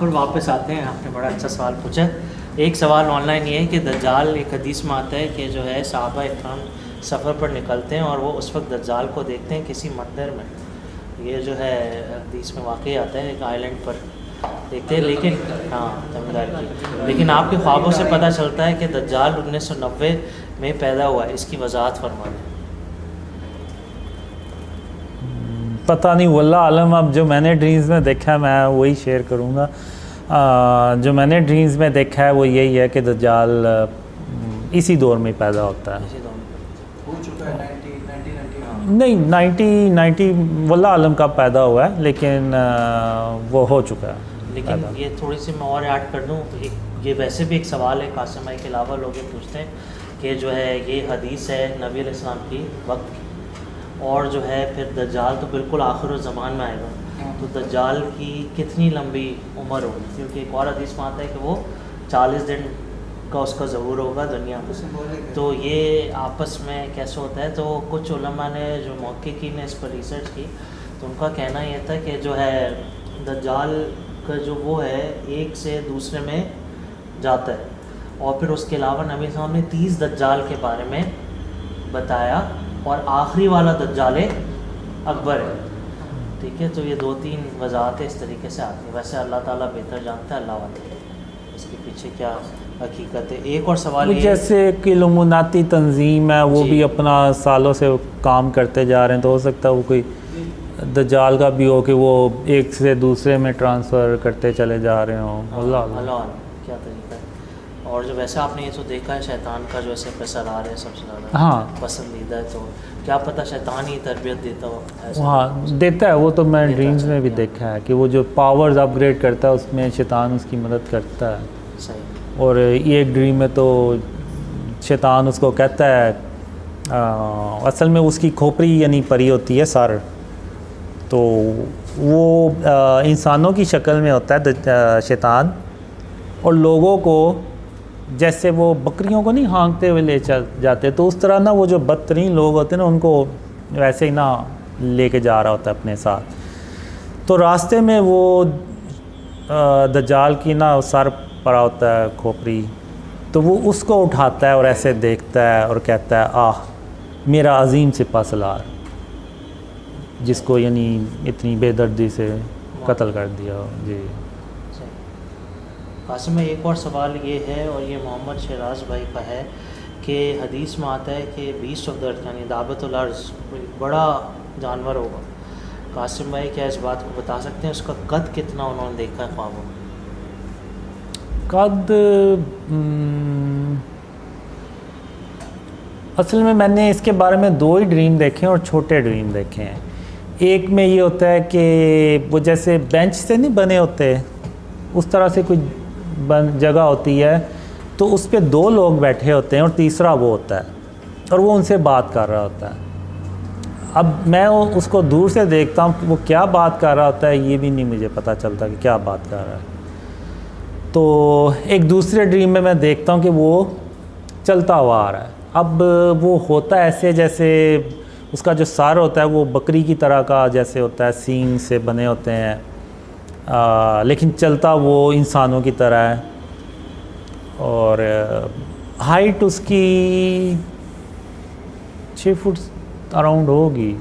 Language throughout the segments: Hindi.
पर वापस आते हैं। आपने बड़ा अच्छा सवाल पूछा। एक सवाल ऑनलाइन ये है कि दज्जाल, एक हदीस में आता है कि जो है सहाबा इकराम सफ़र पर निकलते हैं और वो उस वक्त दज्जाल को देखते हैं किसी मंदिर में। ये जो है हदीस में वाकई आता है, एक आइलैंड पर देखते हैं। लेकिन हाँ, तमिलनाडु की, लेकिन आपके ख्वाबों से पता चलता है कि दज्जाल 1990 में पैदा हुआ है। इसकी वजाहत फरमा दें। पता नहीं, वल्लाह आलम। अब जो मैंने ड्रीम्स में देखा है मैं वही शेयर करूँगा। जो मैंने ड्रीम्स में देखा है वो यही है कि दज्जाल इसी दौर में पैदा होता है। इसी दौर में हो चुका है 90 नहीं, 90 वल्लाह आलम का पैदा हुआ है, लेकिन वो हो चुका है। लेकिन ये थोड़ी सी मैं और ऐड कर दूँ, ये वैसे भी एक सवाल है कासिम भाई के अलावा लोग ये पूछते हैं कि जो है ये हदीस है नबी अलैहिस्सलाम की वक्त की, और जो है फिर दज्जाल तो बिल्कुल आखिर ज़मान में आएगा, तो दज्जाल की कितनी लंबी उम्र होगी? क्योंकि एक और हदीस में आता है कि वो 40 दिन का उसका ज़हूर होगा दुनिया में। तो ये आपस में कैसे होता है? तो कुछ उलमा ने जो मुहक्किकीन ने इस पर रिसर्च की तो उनका कहना ये था कि जो है दज्जाल का जो वो है एक से दूसरे में जाता है, और फिर उसके अलावा नबी साहब ने 30 दज्जाल के बारे में बताया, और आखिरी वाला दज्जाल अकबर है। ठीक है, तो ये 2-3 वजाहतें इस तरीके से आती हैं। वैसे अल्लाह ताला बेहतर जानता है, अल्लाह वाला इसके पीछे क्या हकीकत है। एक और सवाल ये, जैसे कि इल्लुमिनाती तंजीम है, वो भी अपना सालों से काम करते जा रहे हैं, तो हो सकता है वो कोई दज्जाल का भी हो कि वो एक से दूसरे में ट्रांसफ़र करते चले जा रहे हों। अल्लाह क्या तरीका है। और जो वैसे आपने ये तो देखा है शैतान का जो ऐसे पैसा ला रहे हैं सबसे ज़्यादा हाँ पसंदीदा है, तो क्या पता शैतान ही तरबियत देता हो ऐसा? हाँ, देता है वो तो। मैं ड्रीम्स में भी देखा है कि वो जो पावर्स अपग्रेड करता है उसमें शैतान उसकी मदद करता है। सही। और ये एक ड्रीम में तो शैतान उसको कहता है, असल में उसकी खोपड़ी यानी परी होती है सर, तो वो इंसानों की शक्ल में होता है शैतान, और लोगों को जैसे वो बकरियों को नहीं हाँकते हुए ले चल जाते, तो उस तरह ना वो जो बदतरीन लोग होते हैं ना उनको वैसे ही ना लेके जा रहा होता है अपने साथ। तो रास्ते में वो दज्जाल की ना सर पड़ा होता है खोपड़ी, तो वो उसको उठाता है और ऐसे देखता है और कहता है, आह मेरा अजीम सिपा सलार, जिसको यानी इतनी बेदर्दी से कत्ल कर दिया। जी कासिम में एक और सवाल ये है, और ये मोहम्मद शहराज भाई का है कि हदीस में आता है कि बीस्ट ऑफ द अर्थ यानी दाबतुल अर्ज़ बड़ा जानवर होगा। कासिम भाई क्या इस बात को बता सकते हैं उसका कद कितना उन्होंने देखा है ख्वाबों में? कद असल में मैंने इसके बारे में 2 ही ड्रीम देखे हैं, और छोटे ड्रीम देखे हैं। एक में ये होता है कि वो जैसे बेंच से नहीं बने होते, उस तरह से कोई जगह होती है, तो उस पे 2 लोग बैठे होते हैं और तीसरा वो होता है, और वो उनसे बात कर रहा होता है। अब मैं उसको दूर से देखता हूँ, वो क्या बात कर रहा होता है ये भी नहीं मुझे पता चलता कि क्या बात कर रहा है। तो एक दूसरे ड्रीम में मैं देखता हूँ कि वो चलता हुआ आ रहा है। अब वो होता ऐसे जैसे उसका जो सर होता है वो बकरी की तरह का जैसे होता है, सींग से बने होते हैं, लेकिन चलता वो इंसानों की तरह है, और हाइट उसकी 6 फुट अराउंड होगी।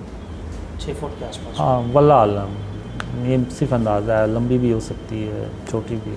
6 फुट के आसपास? हाँ, वल्लाह आलम, ये सिर्फ अंदाज़ा है, लंबी भी हो सकती है छोटी भी।